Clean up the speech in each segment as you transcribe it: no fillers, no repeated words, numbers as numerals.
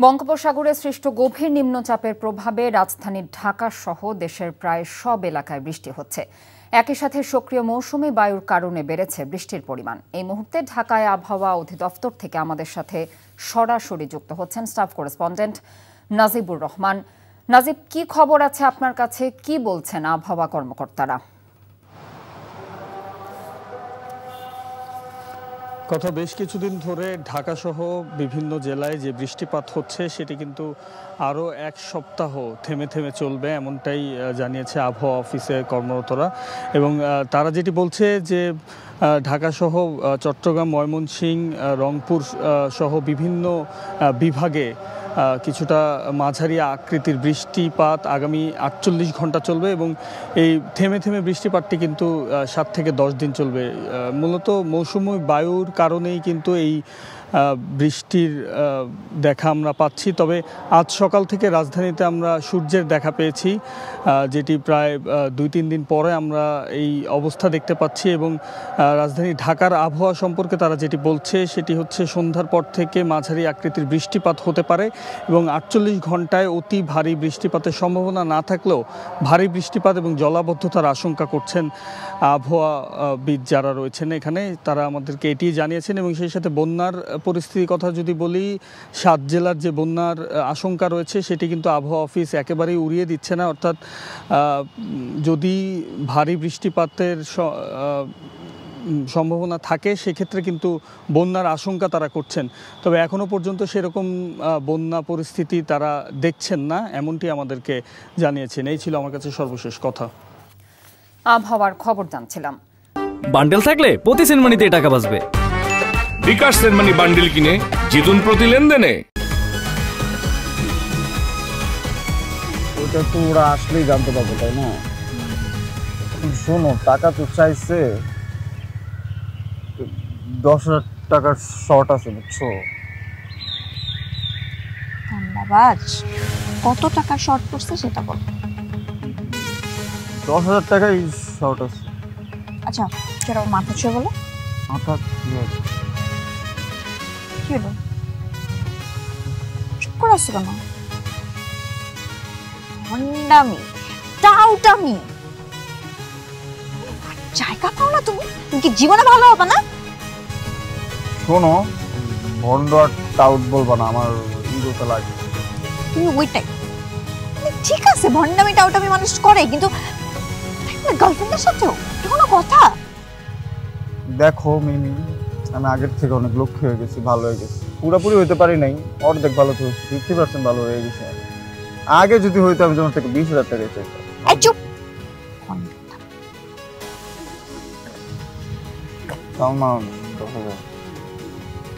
বঙ্গোপসাগরে সৃষ্ট গভীর নিম্নচাপের প্রভাবে রাজধানী ঢাকা সহ দেশের প্রায় সব এলাকায় বৃষ্টি হচ্ছে। একই সাথে সক্রিয় মৌসুমী বায়ুর কারণে বেড়েছে বৃষ্টির পরিমাণ। এই মুহূর্তে ঢাকায় আবহাওয়া অধিদপ্তর থেকে আমাদের সাথে সরাসরি যুক্ত হচ্ছেন স্টাফ করেসপন্ডেন্ট নাজিবুর রহমান। নাজিব, কি খবর আছে আপনার কাছে? কি বলছেন আবহাওয়া কর্মকর্তারা? গত বেশ কিছুদিন ধরে ঢাকাসহ বিভিন্ন জেলায় যে বৃষ্টিপাত হচ্ছে সেটি কিন্তু আরও এক সপ্তাহ থেমে থেমে চলবে, এমনটাই জানিয়েছে আবহাওয়া অফিসে কর্মরতরা। এবং তারা যেটি বলছে যে ঢাকাসহ চট্টগ্রাম, ময়মনসিংহ, রংপুর সহ বিভিন্ন বিভাগে কিছুটা মাঝারি আকৃতির বৃষ্টিপাত আগামী 48 ঘন্টা চলবে এবং এই থেমে থেমে বৃষ্টিপাতটি কিন্তু 7 থেকে 10 দিন চলবে। মূলত মৌসুমী বায়ুর কারণেই কিন্তু এই বৃষ্টির দেখা আমরা পাচ্ছি। তবে আজ সকাল থেকে রাজধানীতে আমরা সূর্যের দেখা পেয়েছি, যেটি প্রায় 2-3 দিন পরে আমরা এই অবস্থা দেখতে পাচ্ছি। এবং রাজধানী ঢাকার আবহাওয়া সম্পর্কে তারা যেটি বলছে সেটি হচ্ছে সন্ধ্যার পর থেকে মাঝারি আকৃতির বৃষ্টিপাত হতে পারে এবং 48 ঘন্টায় অতি ভারী বৃষ্টিপাতের সম্ভাবনা না থাকলেও ভারী বৃষ্টিপাত এবং জলাবদ্ধতার আশঙ্কা করছেন আবহাওয়াবিদ যারা রয়েছেন এখানে। তারা আমাদেরকে এটি জানিয়েছেন। এবং সেই সাথে বন্যার পরিস্থিতির কথা যদি বলি, 7 জেলার যে বন্যার আশঙ্কা রয়েছে সেটি কিন্তু আবহাওয়া অফিস একেবারেই উড়িয়ে দিচ্ছে না। অর্থাৎ যদি ভারী বৃষ্টিপাতের সম্ভাবনা থাকে সেক্ষেত্রে কিন্তু বন্যার আশঙ্কা তারা করছেন। তবে এখনও পর্যন্ত সেরকম বন্যা পরিস্থিতি তারা দেখছেন না, এমনটি আমাদেরকে জানিয়েছেন। এই ছিল আমার কাছে সর্বশেষ কথা। আবহাওয়ার খবর জানছিলাম। বান্ডেল থাকলে প্রতি সেনমানিতে টাকা বাঁচবে। বিকাশ সেনমানি বান্ডেল কিনে জিতুন প্রতি লেনদেনে। ওটা তো ওরা আসলেই জানতে পারবে, তাই না? শোনো, টাকা তো চাইছে, 10,000 টাকার শর্ট আছে, বুঝছো? ধন্যবাদ। কত টাকা শর্ট পড়ছে সেটা বল। 10,000 টাকাই শর্ট আছে। আচ্ছা, সেটা মাথা ছুঁয়ে বলো। মাথা কি হলো? চুপ করে আসছো কেন? ভণ্ডামি, টাউটামি, জায়গা পাও না তুমি? তুমি কি জীবনে ভালো হবে না? শোনো, ভন্ড আর টাউট বলবা না, আমার ইগোতে লাগে। তুমি ওইটাই। ঠিক আছে, ভণ্ডামি টাউটামি মানুষ করে, কিন্তু গার্লফ্রেন্ডের সাথেও এটা কোনো কথা? দেখো মিমি, আমি আগের থেকে অনেক লক্ষ্য হয়ে গেছি, ভালো হয়ে গেছি। পুরোপুরি হইতে পারি নাই, অর্ধেক ভালো তো হয়েছে, 50% ভালো হয়ে গেছে। আগে যদি হইতো আমি তোমার থেকে 20,000 টাকা চাইতাম। এই চুপ।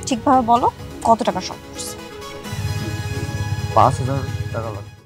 ঠিকভাবে বলো, কত টাকা শর্ট পড়ছে? 5,000 টাকা লাগবে।